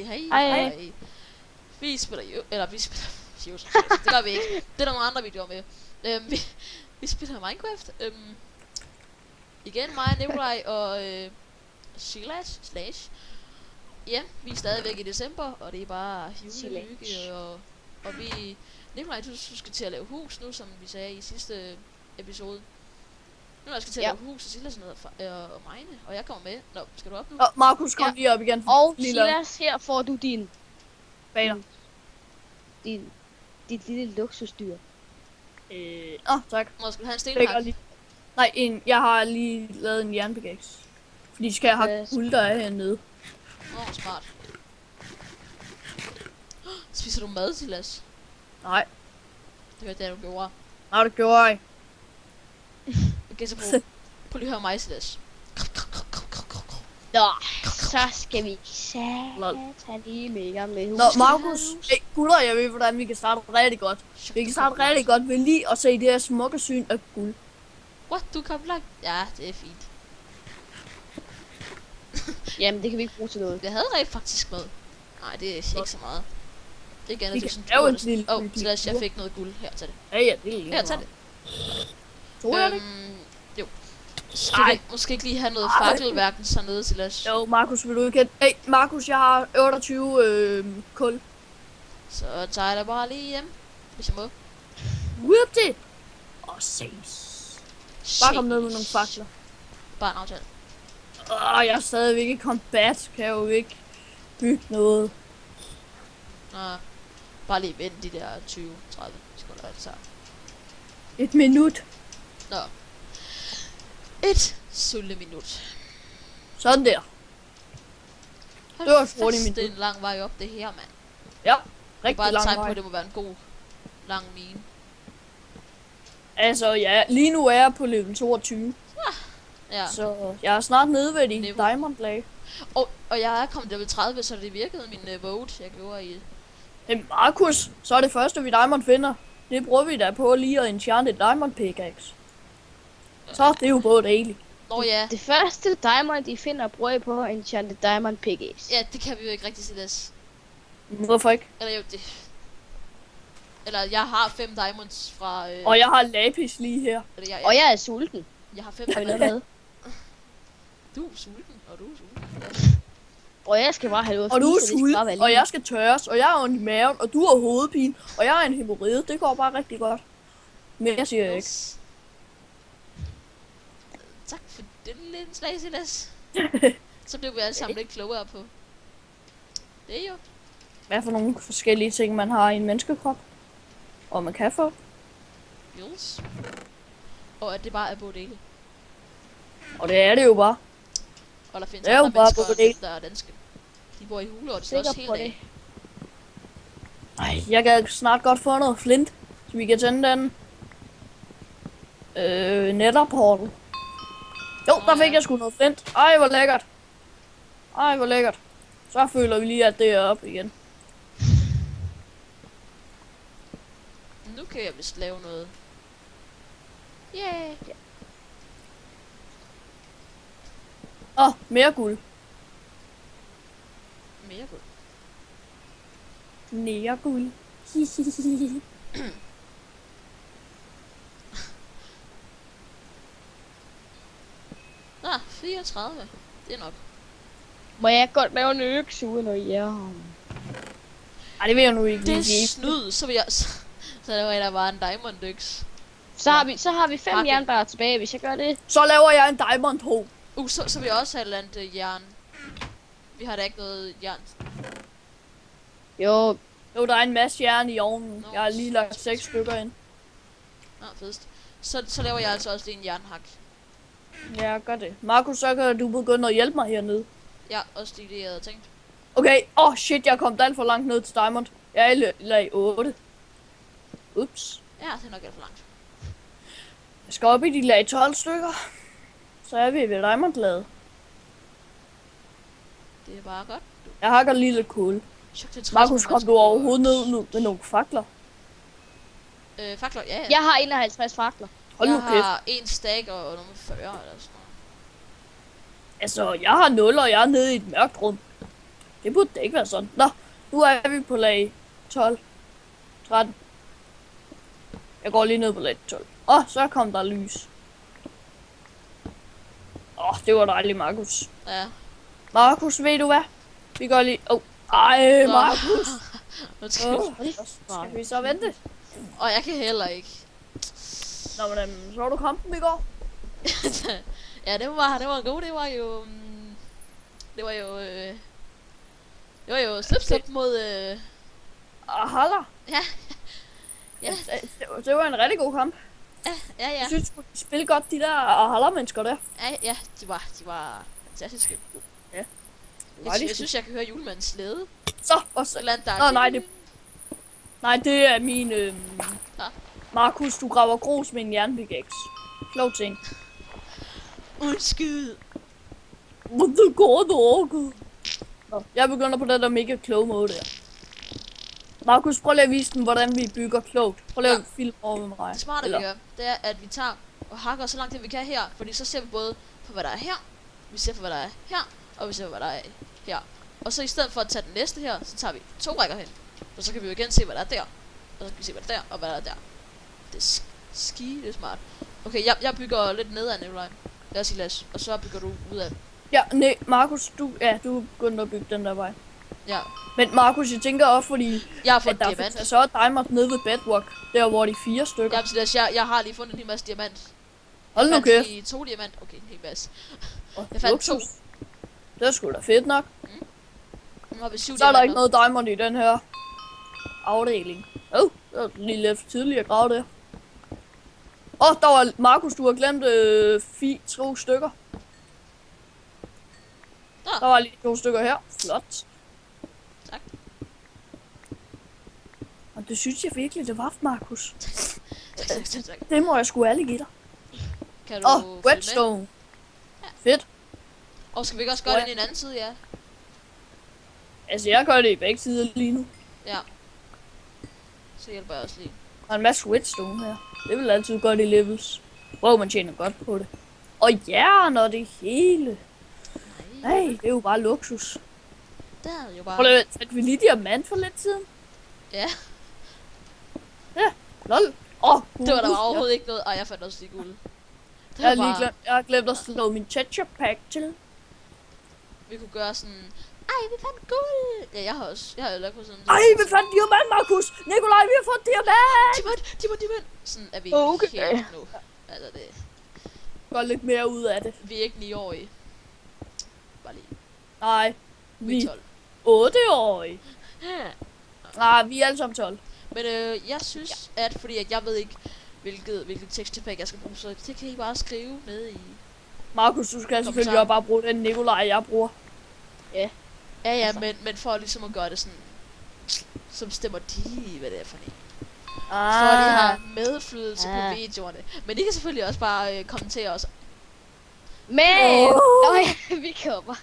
Hej. Vi spiller jo... Eller vi spiller... det gør vi ikke. Det er der nogle andre videoer med. Vi spiller Minecraft. Igen mig, Nikolaj og... Silas / Ja, vi er stadigvæk i december, og det er bare julehygge, og vi... Nikolaj, du skal til at lave hus nu, som vi sagde i sidste episode. Nu skal til at lave hus, og Silas og Meine, og jeg kommer med. Nå, skal du op nu? Markus, kom lige op igen. Og Silas, her får du din... baner. Dit lille luksusdyr. Tak. Nå, skal du have en stenhak? Nej, jeg har lige lavet en jernpickaxe. Fordi skal jeg have guld, der er hernede. Smart. Spiser du mad, Silas? Nej. Det var det, du gjorde. Nej, det gjorde jeg. Okay, så prøv lige at høre mig, Silas. Nå, så skal vi tage lige mere med hus. Nå, Markus, gutter, jeg ved, hvordan vi kan starte rigtig godt. Vi kan starte rigtig godt ved lige at se det her smukke syn af guld. What? Du kan langt? Ja, det er fint. Jamen, det kan vi ikke bruge til noget. Jeg havde rent faktisk med. Nej, det er ikke så meget. Det er andet, det er jo en lille... Silas, jeg fik noget guld. Her, tag det. Ja, det er lige. Her, tag det. Tror jeg det? Jo. Skal vi måske ikke lige have noget fakkelværken hernede, Silas? Jo, Markus, vil du ikke... Hey, Markus, jeg har 28 kul. Så tager jeg da bare lige hjem, hvis jeg må. Whip det! Og ses. Bare kom ned med nogle fakler. Bare en aftale. Jeg er stadigvæk i combat. Kan jeg jo ikke bygge noget. Nå, bare lige vente de der 20-30 sekunder, så. Et minut. Nå. Et sulle minut. Sådan der. Det var et hurtigt minut. Det er en lang vej op, det her, mand. Ja, lang rigtig vej. lang Bare vej. på, at det må være en god, lang mine. Altså, ja, lige nu er jeg på level 22. Ja. Så jeg er snart nede ved de diamond lag. Og jeg er kommet level 30, så det virkede min vote, jeg gjorde i. Hey, Markus, så er det første, vi diamond finder. Det bruger vi da på lige at enchante et diamond pickaxe. Så det er jo både dejligt. Nå ja. Det første diamond, I finder, bruger I på at enchante diamond pickaxe. Ja, det kan vi jo ikke rigtig Silas. Hvorfor ikke? Eller jo, det... Eller jeg har 5 diamonds fra... Og jeg har lapis lige her. Eller Og jeg er sulten. Jeg har 5 Har I noget med? Du er sulten, og du er sulten. Og jeg skal bare have noget Og du er spise, og det skal bare være sulten, og lige. jeg skal tørres, og jeg har ondt i maven, og du har hovedpine, og jeg har en hemorrhide. Det går bare rigtig godt. Men jeg siger ikke. Tak for den lille slag, Silas. Så blev vi alle sammen lidt klogere på. Det er jo. Hvad for nogle forskellige ting, man har i en menneskekrop? Og man kan få. Yes. Og at det bare er både dele. Og det er det jo bare. Og der findes Det er jo andre bare mennesker, både dele. der er danske. De bor i huler, og det står også helt af. Ej, jeg kan snart godt få noget flint, så vi kan tænde den. Netherportal. Jo, der fik jeg sgu noget flint. Ej, hvor lækkert. Ej, hvor lækkert. Så føler vi lige, at det er op igen. Nu kan jeg vist lave noget. Yeah. Mere guld. Mere guld. Mere guld. Nå, 34. Det er nok. Må jeg godt lave en økse uden at jære? Ej, det vil jeg nu ikke Det lige. er snyd, så vil jeg... Så der var der bare en diamond øks. Så har vi 5 jernbarer tilbage, hvis jeg gør det. Så laver jeg en diamond ho. Så vil jeg også have et eller andet jern. Vi har da ikke noget jern. Jo, Jo, der er en masse jern i ovnen. Nå, Jeg har lige lagt 6 stykker ind. Nå, fedest. Så laver jeg altså også lige en jernhak. Ja, gør det. Markus, så kan du begynde at hjælpe mig hernede. Ja, også det jeg havde tænkt. Okay, shit, jeg kom alt for langt ned til diamond. Jeg er i lag 8. Ups. Ja, det er nok alt for langt. Jeg skal op i de lag 12 stykker. Så er vi ved diamond-laget. Det er bare godt. Jeg hakker lige lidt kul. Markus, kom du overhovedet ned nu med nogle fakler? Fakler, ja. jeg har 51 fakler. Hold nu Jeg kæft. har en stack og nummer 40 eller sådan noget. Altså, jeg har 0, og jeg er nede i et mørkt rum. Det burde det ikke være sådan. Nå, nu er vi på lag 12. 13. Jeg går lige ned på lag 12. Så kom der lys. Det var dejligt, Markus. Ja. Markus, ved du hvad? Vi går lige... Ej, Nå. Markus! Undskyld. Skal vi så vente? Og jeg kan heller ikke. Nå, men så var du kampen i går. Ja, det var god. Det var jo... Det var jo slip mod... Haller. Ja. Det var en rigtig god kamp. Ja. Jeg synes, de spille godt, de der Haller-mennesker der. Ja, de var fantastiske. Ja. Jeg synes, jeg kan høre julemandens slæde. Så, og så. Et eller andet, der Nej, det er min... Markus, du graver grus med en jernpickaxe. Klog ting. Undskyld. Det går dog. Jeg begynder på det der mega kloge måde der. Markus, prøv lige at vise dem, hvordan vi bygger klogt. Prøv lige at filme over med mig. Det smarte, vi gør, det er, at vi tager og hakker så langt, det vi kan her. Fordi så ser vi både på, hvad der er her, vi ser på, hvad der er her, og vi ser på, hvad der er her. Og så i stedet for at tage den næste her, så tager vi 2 rækker hen. Og så kan vi jo igen se, hvad der er der. Og så kan vi se, hvad der er der, og hvad der er der. Det er smart. Okay, jeg bygger lidt nedad, Nikolaj. Lad os sige, Lasse. Og så bygger du ud af. Ja, nej, Markus, du begynder at bygge den der vej. Ja. Men Markus, jeg tænker også, fordi Jeg har fundet at der diamant. så er diamond nede ved bedrock, der hvor de 4 stykker. Jamen, så Lasse, jeg har lige fundet en hel masse diamant. Hold nu kæft. I 2 diamant. Okay, en hel masse. Jeg Jeg fandt 2. Det er sgu da fedt nok. Nu har vi 7 Så er der ikke diamanter. noget diamond i den her afdeling. Det var lige lidt for tidligt at grave det. Der var Markus, du har glemt 2 stykker. Der var lige 2 stykker her. Flot. Tak. Og det synes jeg virkelig, det var, Markus. Tak. Det må jeg sgu alle give dig. Kan du følge med? Whetstone. Ja. Fedt. Og skal vi ikke også gøre det i en anden side, ja? Altså, jeg gør det i begge sider lige nu. Ja. Så hjælper jeg også lige. Der er en masse whetstone her. Det vil altid godt i levels. Wow, man tjener godt på det. Og jern og det hele. Nej, det er jo bare luksus. Der er jo bare... Prøv lige, fandt vi lige diamant for lidt siden? Ja, Lol. det var der guld. overhovedet ikke noget. Ej, jeg fandt også lige guld. Det Jeg var har, bare... jeg har glemt at slå min ketchup pack til. Vi kunne gøre sådan... Ej, vi fandt guld! Ja, jeg har jo lagt på sådan... Ej, vi fandt diamant, Markus! Nikolaj, vi har fået diamant! Diamant! Sådan er vi Okay. helt nu. Altså, det... Gør lidt mere ud af det. Vi er ikke 9-årige. Bare lige. Nej, Vi vi er er 12. 8-årige. Nej, vi er alle sammen 12. Men jeg synes, at fordi at jeg ved ikke, hvilket tekstpack jeg skal bruge, så det kan I bare skrive ned i... Markus, du skal selvfølgelig Kommentar. også bare bruge den Nikolaj, jeg bruger. Ja, Altså. men for ligesom at gøre det sådan, som stemmer de, hvad det er for en. For Ah. at de har medflydelse på videoerne. Men I kan selvfølgelig også bare kommentere os. Men! Nå ja, vi kommer.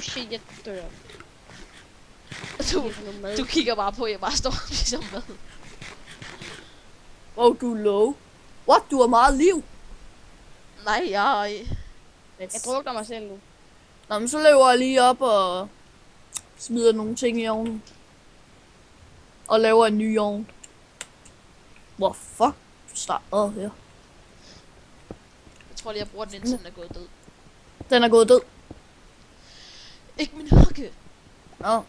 Shit, jeg dør. Du kigger bare på, at jeg bare står og spiser mad. Du er low. What? Du har meget liv. Nej, jeg... Jeg drukner mig selv nu. Nå, men så løber jeg lige op og smider nogle ting i ovnen. Og laver en ny ovn. Hvor fuck starter her? Jeg tror lige, jeg bruger den indtil den er gået død. Den er gået død. Ikke min hugge. Nå.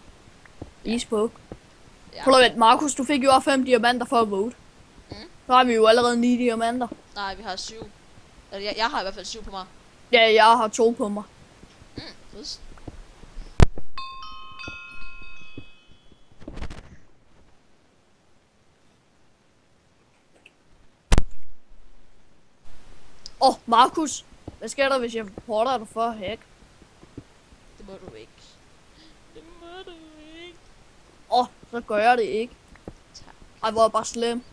Is på. Ja. Prøv at vente, Markus, du fik jo også 5 diamanter for at vote. Så har vi jo allerede 9 diamanter. Nej, vi har 7. Altså, jeg har i hvert fald 7 på mig. Ja, jeg har 2 på mig. Yes. Markus, hvad sker der, hvis jeg reporter dig for hack? Det må du ikke. Det må du ikke. Så gør jeg det ikke. Tak. Ej, hvor er bare slem.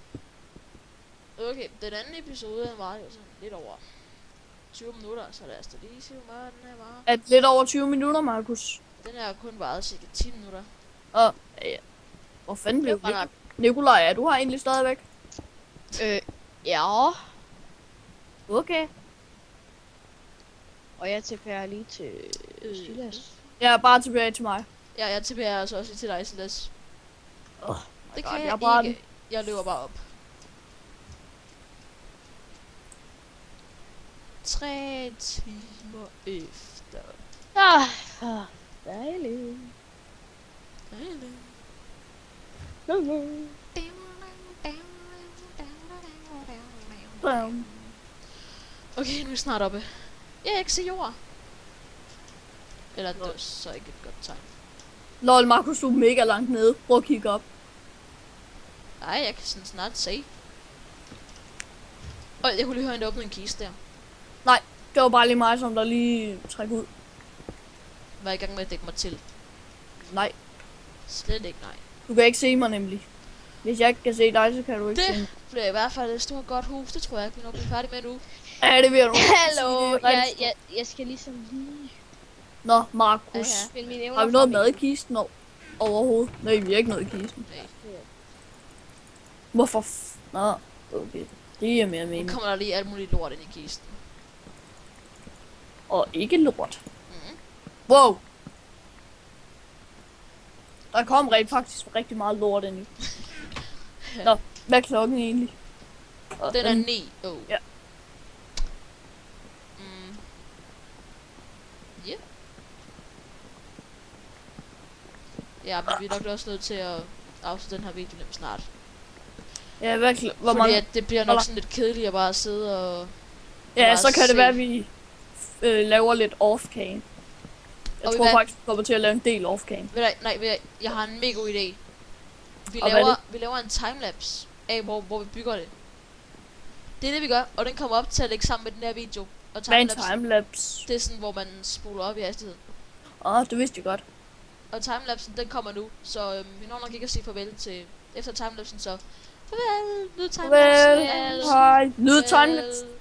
Okay, den anden episode var jo sådan lidt over 20 minutter, så lad os da lige se, hvor meget den her var. At lidt over 20 minutter, Markus. Den her har kun varet cirka 10 minutter. Ja. Hvor fanden blev Det var nok. Nikolaj, er du her egentlig stadigvæk? Ja. Okay. Og jeg tilbage lige til Silas. Jeg er bare tilbage til mig. Ja, jeg tilbage altså også til dig, Silas. Det kan jeg jeg brænder. ikke. Jeg løber bare op. 3 timer efter. Dejligt. Okay, nu er vi snart oppe. Ja, jeg kan se jord. Eller det er så ikke et godt tegn. Lol, Markus, du er mega langt nede. Prøv at kigge op. Nej, jeg kan sådan snart se. Og jeg kunne lige høre, at der åbnede en kiste der. Nej, det var bare lige mig, som der lige træk ud. Var i gang med at dække mig til. Nej, Slet ikke, nej. du kan ikke se mig nemlig. Hvis jeg ikke kan se dig, så kan du ikke se mig. Det bliver i hvert fald et stort godt hus. Det tror jeg ikke, vi nok bliver færdige med nu. Ja, det vil jeg nu. Hallo, Det er rigtig jeg skal ligesom lige Nå, Markus. Ja, ja. spille mine evner Har vi noget frem mad i igen. kisten overhovedet? Nej, vi har ikke noget i kisten. Nej. Hvorfor? Nå, okay. Det er mere Nu mening. kommer der lige alt muligt lort ind i kisten. Og ikke lort. Mhm. Wow. Der kom rent faktisk rigtig meget lort ind i. Nå, hvad er klokken egentlig? Og Den er 9. Oh. Ja. Ja. Ja, men vi er nok også nødt til at afslutte den her video nemt snart. Ja, hvor Fordi mange? at det bliver nok sådan lidt kedeligt at bare sidde og... Ja, bare så kan se. det være, at vi laver lidt off-cam. Jeg Og tror hvad- faktisk, vi kommer til at lave en del off-cam. Jeg har en mega god idé. Vi Og hvad er vi laver en timelapse af, hvor vi bygger det. Det er det, vi gør, og den kommer op til at lægge sammen med den her video. Og Hvad er en timelapse, timelapse? det er sådan, hvor man spoler op i hastighed. Det vidste jeg godt. Og timelapsen, den kommer nu, så vi når nok ikke at sige farvel til efter timelapsen, så farvel, nyd timelapsen. Farvel. Hej. Nyd timelapse. Farvel.